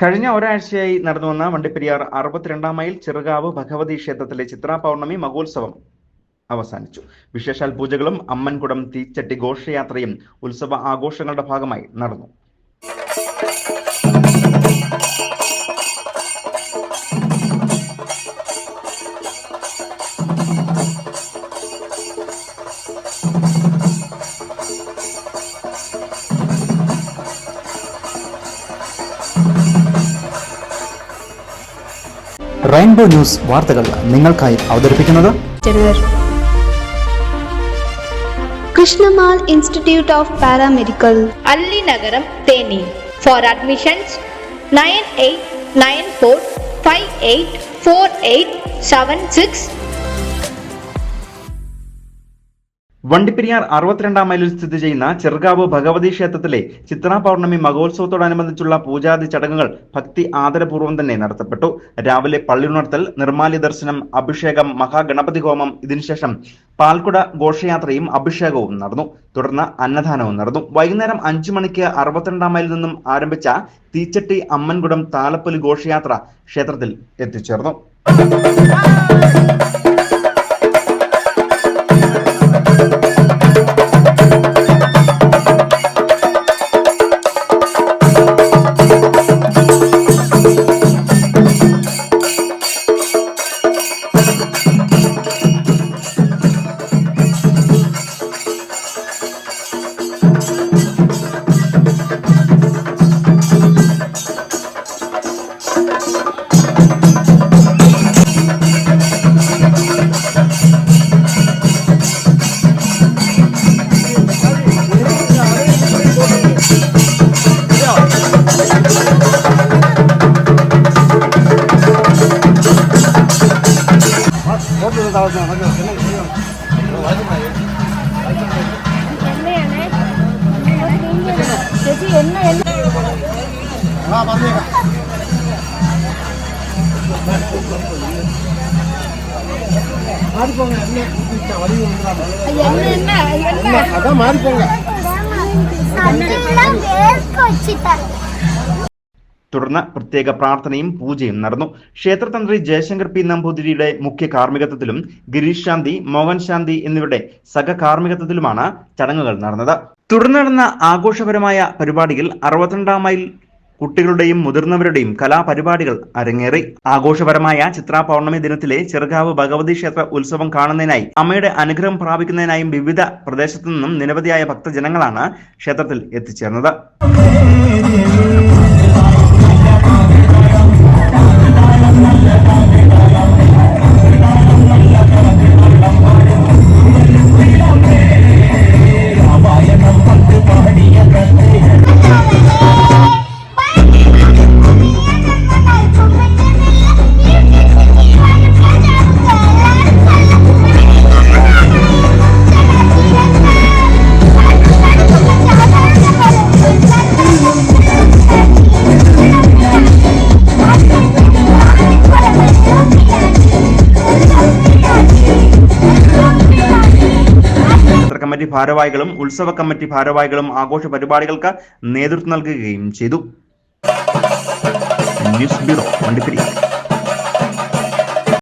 കഴിഞ്ഞ ഒരാഴ്ചയായി നടന്നുവന്ന വണ്ടിപ്പെരിയാർ 62 മൈൽ ചെറുകാവ് ഭഗവതി ക്ഷേത്രത്തിലെ ചിത്രാ പൗർണമി മഹോത്സവം അവസാനിച്ചു. വിശേഷാൽ പൂജകളും അമ്മൻകുടം തീച്ചട്ടി ഘോഷയാത്രയും ഉത്സവ ആഘോഷങ്ങളുടെ ഭാഗമായി നടന്നു. റെയിൻബോ ന്യൂസ് വാർത്തകൾ നിങ്ങൾക്കായി അവതരിപ്പിക്കുന്നത് കൃഷ്ണമാൽ ഇൻസ്റ്റിറ്റ്യൂട്ട് ഓഫ് പാരാമെഡിക്കൽ, അല്ലി നഗരം, തേനി. Four admissions 9894584876. വണ്ടിപ്പെരിയാർ 62 മൈലിൽ സ്ഥിതി ചെയ്യുന്ന ചെറുകാവ് ഭഗവതി ക്ഷേത്രത്തിലെ ചിത്രാ പൗർണമി മഹോത്സവത്തോടനുബന്ധിച്ചുള്ള പൂജാതി ചടങ്ങുകൾ ഭക്തി ആദരപൂർവ്വം തന്നെ നടത്തപ്പെട്ടു. രാവിലെ പള്ളിയുണർത്തൽ, നിർമ്മാല്യ ദർശനം, അഭിഷേകം, മഹാഗണപതി ഹോമം, ഇതിനുശേഷം പാൽക്കുട ഘോഷയാത്രയും അഭിഷേകവും നടന്നു. തുടർന്ന് അന്നദാനവും നടന്നു. വൈകുന്നേരം 5 മണിക്ക് 62 മൈലിൽ നിന്നും ആരംഭിച്ച തീച്ചട്ടി അമ്മൻകുടം താലപ്പൊലി ഘോഷയാത്ര ക്ഷേത്രത്തിൽ എത്തിച്ചേർന്നു. തുടർന്ന് പ്രത്യേക പ്രാർത്ഥനയും പൂജയും നടന്നു. ക്ഷേത്രതന്ത്രി ജയശങ്കർ പി നമ്പൂതിരിയുടെ മുഖ്യ കാർമ്മികത്വത്തിലും ഗിരീഷ് ശാന്തി, മോഹൻ ശാന്തി എന്നിവരുടെ സഹകാർമ്മികത്വത്തിലുമാണ് ചടങ്ങുകൾ നടന്നത്. തുടർന്ന് നടന്ന ആഘോഷപരമായ പരിപാടിയിൽ 62 മൈൽ കുട്ടികളുടെയും മുതിർന്നവരുടെയും കലാപരിപാടികൾ അരങ്ങേറി. ആഘോഷപരമായ ചിത്രാ പൗർണമി ദിനത്തിലെ ചെറുകാവ് ഭഗവതി ക്ഷേത്ര ഉത്സവം കാണുന്നതിനായി അമ്മയുടെ അനുഗ്രഹം പ്രാപിക്കുന്നതിനായും വിവിധ പ്രദേശത്തു നിന്നും നിരവധിയായ ഭക്തജനങ്ങളാണ് ക്ഷേത്രത്തിൽ എത്തിച്ചേർന്നത്. കമ്മിറ്റി ഭാരവാഹികളും ഉത്സവ കമ്മിറ്റി ഭാരവാഹികളും ആഘോഷ പരിപാടികൾക്ക് നേതൃത്വം നൽകുകയും ചെയ്തു. News bureau, Vandiperiyar.